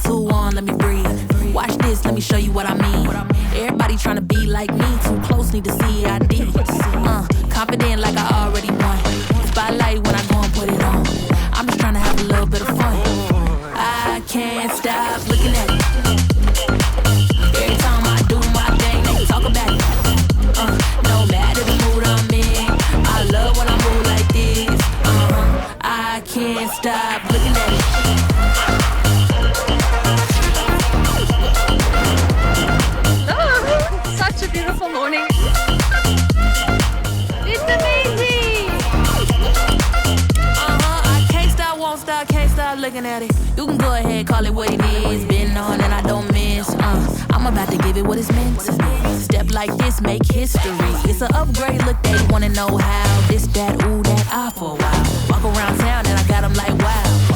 two on, let me breathe. Watch this, let me show you what I mean. Everybody tryna be like me, too close, need to see ID. Confident like I already won. Spotlight when I go and put it on. I'm just tryna have a little bit of fun. I can't stop looking at it. Every time I do my thing, they talk about it. No matter the mood I'm in, I love when I move like this. I can't stop looking at it. Oh, such a beautiful morning. It's amazing. I can't stop, won't stop, can't stop looking at it. You can go ahead, call it what it is. Been on and I don't miss. I'm about to give it what it's meant to be. Step like this, make history. It's an upgrade, look, they wanna know how. This, that, ooh, that, I for a while. Walk around town and I got them like wow.